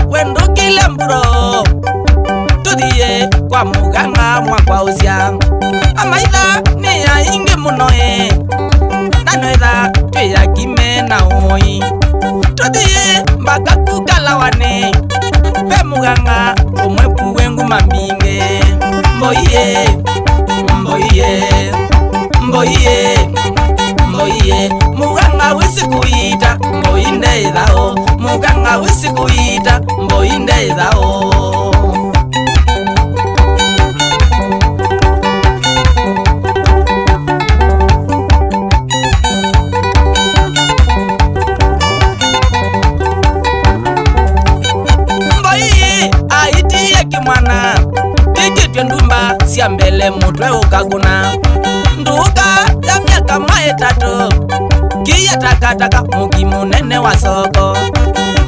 wendo kilembro tudie kwa muganga mwakwa usia amaitha ni ya ingi munoe nanoetha tuya kime na oi tudie mbaka kukalawane pe muganga umwepu wengu maminge mboiye mboiye mboiye mboiye muganga wisikuita mboinde idao muganga wisikuita mboinde idao mwana tikitwe ndumba sia mbele mutwe ukaguna nduka ya miaka maetatu kia takataka mugi munene wa soko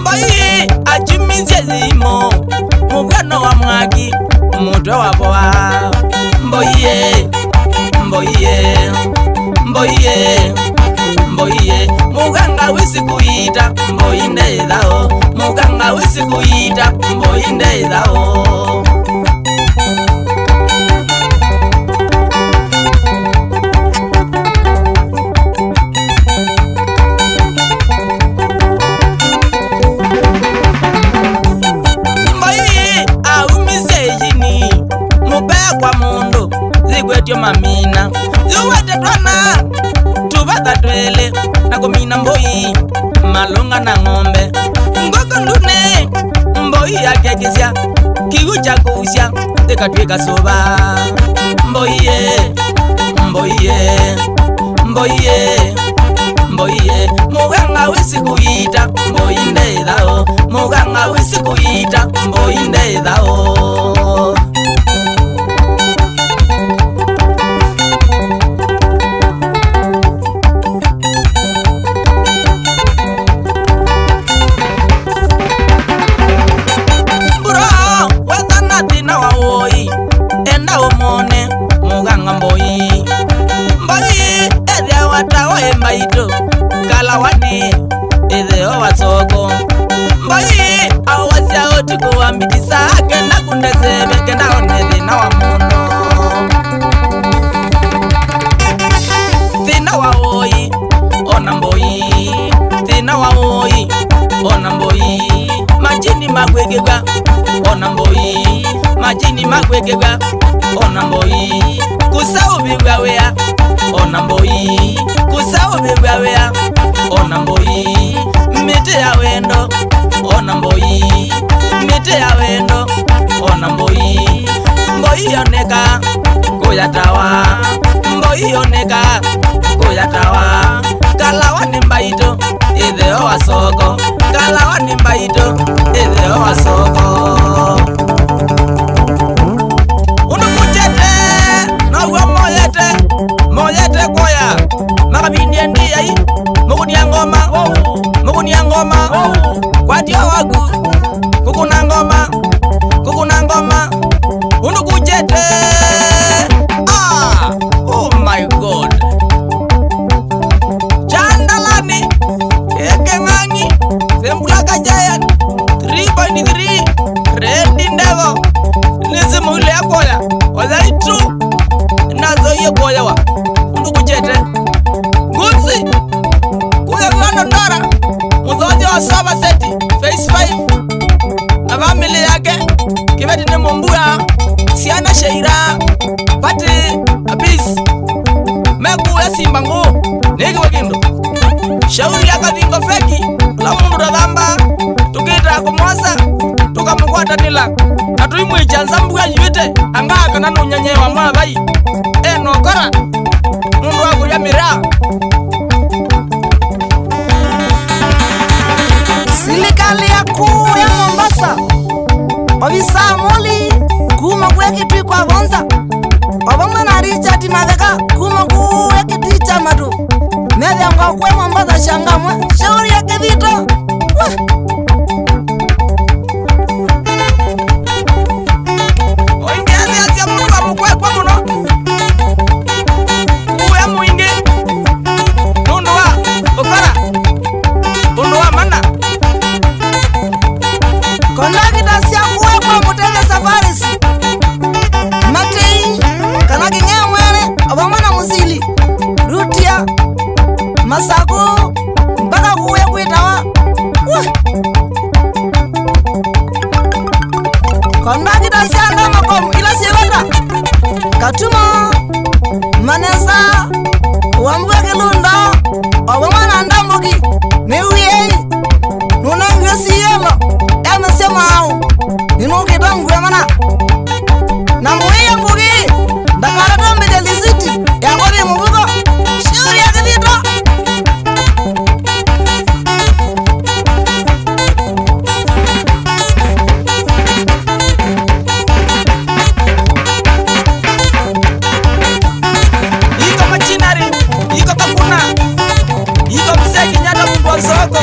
mbai achumizie zimo mugano wa mwaki mutwe wa boa mboiye mboiye mboiye mboiye muganga wisikuita mboinde idao muganga wisikuita mboinde idao Zigwetyo mamina zuwete twana tubaka twele na kumina mboi malunga na ngombe ngoko ndune mboi ya kekisya kiucha kusya dekatweka soba mboiye mboiye mboiye mboiye muganga wisikuita mboinde idao muganga wisikuita mboinde idao mbaito kalawani ideo wasoko mbai awasya otuko wa mitisa kenda kundezebe kenda onezi na wa muno thina wa oi ona mboi thina wa oi ona mboi majini magwegega ona mboi majini magwegega ona mboi kusau bigawea ona mboi kusau bigawea ona mboi mete ya wendo ona mboi mete ya wendo ona mboi mboi yoneka kuyatawa mboi yoneka kuyatawa kalawani mbaito ideo wasoko kalawani mbaito ideo wasoko moyete koya makabindie ndiyai mukunia ngoma kwadio wagu kukuna ngoma undu kujete oh my god chandalani ekengangi sembulaka giant 3.3 red ndevo nizimu ile koya wazaitu nazo ye koya wa undu kujete gusi kuya mwana ndara muzozi wa saba seti face 5 na family yake kibeti ni mumbuya siana sheira pati abis meku ya simba ngu niki wakindo shauri yaka vingo feki la mundu da dhamba tukita kumwasa tukamukwata nila atuimu ichanza mbuya yuite angaka nanu nyanyewa mwa bai nokora mundu waku ya miraa Serikali ya kuu ya Mombasa obisa moli kuma kwekitwi kwa bonza obamwe na Richard Matheka kuma kwekiticha madu medhanga kwa Mombasa shangamwe shauri ya kivito konda kita sianda makom ila siwata katuma manesa wambwe kelunda obamana ndambuki newiei nuna ngesi yelo emsemao ninu kitangwe mana namuye mbugi ndakarato medelisiti yakori mubugo shuri yakelito iko machinari iko kakuna iko mseki nyata mungu wa soko